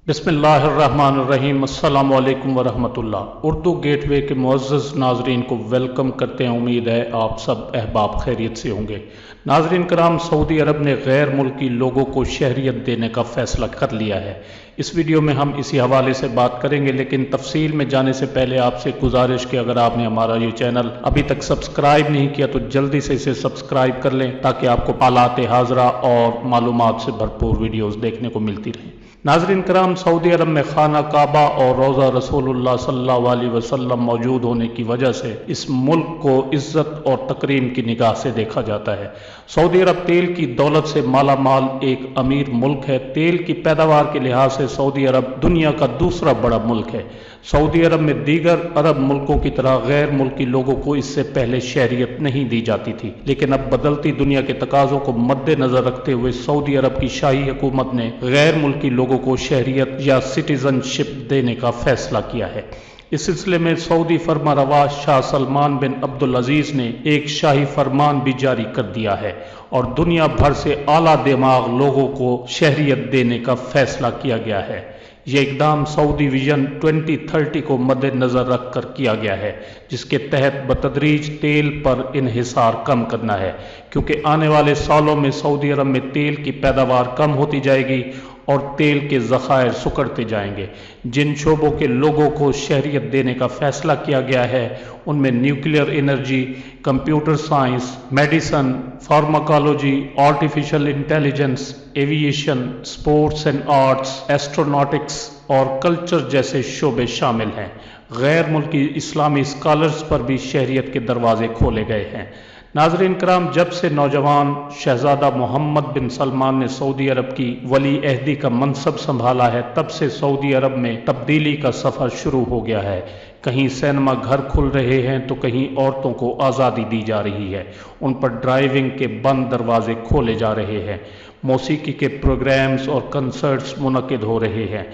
बिस्मिल्लाहिर्रहमानिर्रहीम। अस्सलामु अलैकुम वरहमतुल्लाह। उर्दू गेट वे के मुअज़्ज़ज़ नाज़रीन को वेलकम करते हैं। उम्मीद है आप सब अहबाब खैरियत से होंगे। नाज़रीन कराम, सऊदी अरब ने गैर मुल्की लोगों को शहरियत देने का फ़ैसला कर लिया है। इस वीडियो में हम इसी हवाले से बात करेंगे, लेकिन तफसील में जाने से पहले आपसे गुजारिश कि अगर आपने हमारा ये चैनल अभी तक सब्सक्राइब नहीं किया तो जल्दी से इसे सब्सक्राइब कर लें, ताकि आपको हालात हाज़रा और मालूमात से भरपूर वीडियोज़ देखने को मिलती रहें। नाज़रीन कराम, सऊदी अरब में खाना काबा और रोज़ा रसूलुल्लाह सल्लल्लाहु अलैहि वसल्लम मौजूद होने की वजह से इस मुल्क को इज़्ज़त और तकरीम की निगाह से देखा जाता है। सऊदी अरब तेल की दौलत से माला माल एक अमीर मुल्क है। तेल की पैदावार के लिहाज से सऊदी अरब दुनिया का दूसरा बड़ा मुल्क है। सऊदी अरब में दीगर अरब मुल्कों की तरह गैर मुल्की लोगों को इससे पहले शहरियत नहीं दी जाती थी, लेकिन अब बदलती दुनिया के तकाज़ों को मद्देनजर रखते हुए सऊदी अरब की शाही हुकूमत ने गैर मुल्की लोगों को शहरियत या सिटीजनशिप देने का फैसला किया है। इस सिलसिले में सऊदी फरमा रवा शाह सलमान बिन अब्दुल अजीज ने एक शाही फरमान भी जारी कर दिया है और दुनिया भर से आला दिमाग लोगों को शहरियत देने का फैसला किया गया है। ये इकदाम सऊदी विजन 2030 को मद्देनजर रखकर किया गया है, जिसके तहत बतदरीज तेल पर इन्हिसार कम करना है, क्योंकि आने वाले सालों में सऊदी अरब में तेल की पैदावार कम होती जाएगी और तेल के ज़खायर सुकड़ते जाएंगे। जिन शोबों के लोगों को शहरियत देने का फैसला किया गया है उनमें nuclear energy, computer science, medicine, pharmacology, artificial intelligence, aviation, sports and arts, astronautics और कल्चर जैसे शोबे शामिल हैं। गैर मुल्की इस्लामी स्कॉलर्स पर भी शहरियत के दरवाजे खोले गए हैं। नाज़रीन कराम, जब से नौजवान शहजादा मोहम्मद बिन सलमान ने सऊदी अरब की वली अहदी का मनसब संभाला है, तब से सऊदी अरब में तब्दीली का सफ़र शुरू हो गया है। कहीं सिनेमा घर खुल रहे हैं तो कहीं औरतों को आज़ादी दी जा रही है। उन पर ड्राइविंग के बंद दरवाजे खोले जा रहे हैं। मौसीकी के प्रोग्राम्स और कंसर्ट्स मुनक़िद हो रहे हैं।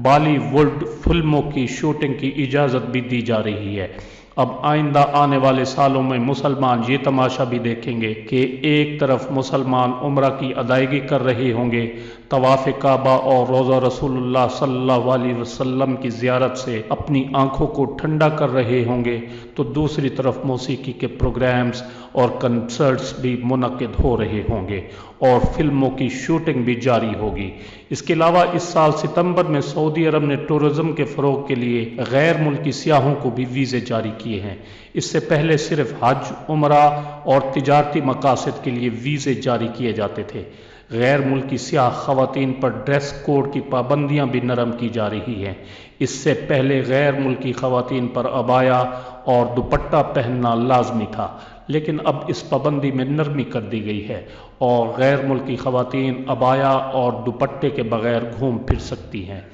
बॉलीवुड फिल्मों की शूटिंग की इजाज़त भी दी जा रही है। अब आइंदा आने वाले सालों में मुसलमान ये तमाशा भी देखेंगे कि एक तरफ मुसलमान उम्रा की अदायगी कर रहे होंगे, तवाफ़ काबा और रोज़ा रसूलुल्लाह सल्लल्लाहु अलैहि वसल्लम की ज़ियारत से अपनी आँखों को ठंडा कर रहे होंगे, तो दूसरी तरफ मौसीकी के प्रोग्राम्स और कंसर्ट्स भी मुनक़िद हो रहे होंगे और फिल्मों की शूटिंग भी जारी होगी। इसके अलावा इस साल सितंबर में सऊदी अरब ने टूरिज़्म के फ़रोग़ के लिए गैर मुल्की सियाहों को भी वीज़े जारी किए हैं। इससे पहले सिर्फ हज, उमरा और तिजारती मकासद के लिए वीज़े जारी किए जाते थे। गैर मुल्की सियाह ख़वातीन पर ड्रेस कोड की पाबंदियाँ भी नरम की जा रही हैं। इससे पहले गैर मुल्की ख़वातीन पर अबाया और दुपट्टा पहनना लाजमी था, लेकिन अब इस पाबंदी में नरमी कर दी गई है और गैर मुल्की ख़वातीन अबाया और दुपट्टे के बगैर घूम फिर सकती हैं।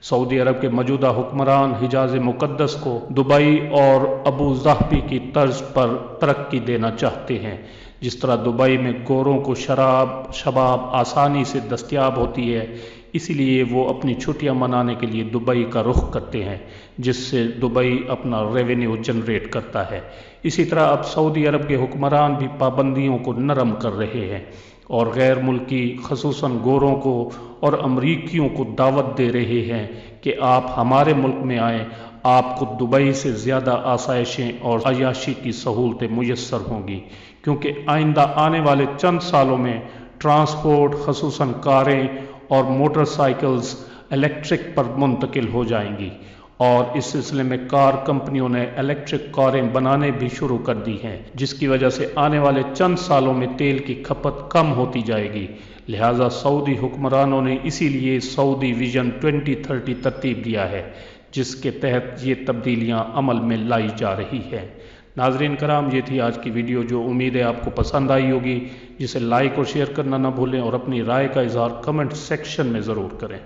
सऊदी अरब के मौजूदा हुक्मरान हिजाज मुक़द्दस को दुबई और अबू ज़ाहबी की तर्ज पर तरक्की देना चाहते हैं। जिस तरह दुबई में गोरों को शबाब आसानी से दस्तयाब होती है, इसीलिए वो अपनी छुट्टियां मनाने के लिए दुबई का रुख करते हैं, जिससे दुबई अपना रेवेन्यू जनरेट करता है। इसी तरह अब सऊदी अरब के हुक्मरान भी पाबंदियों को नरम कर रहे हैं और गैर मुल्की ख़ुसूसन गोरों को और अमरीकियों को दावत दे रहे हैं कि आप हमारे मुल्क में आएँ, आपको दुबई से ज़्यादा आसाइशें और अयाशी की सहूलतें मुयस्सर होंगी, क्योंकि आइंदा आने वाले चंद सालों में ट्रांसपोर्ट ख़ुसूसन कारें और मोटरसाइकिल्स इलेक्ट्रिक पर मुंतकिल हो जाएंगी और इस सिलसिले में कार कंपनियों ने इलेक्ट्रिक कारें बनाने भी शुरू कर दी हैं, जिसकी वजह से आने वाले चंद सालों में तेल की खपत कम होती जाएगी। लिहाजा सऊदी हुक्मरानों ने इसीलिए सऊदी विजन 2030 तरतीब दिया है, जिसके तहत ये तब्दीलियां अमल में लाई जा रही हैं। नाज़रीन कराम, ये थी आज की वीडियो, जो उम्मीद है आपको पसंद आई होगी, जिसे लाइक और शेयर करना ना भूलें और अपनी राय का इज़हार कमेंट सेक्शन में ज़रूर करें।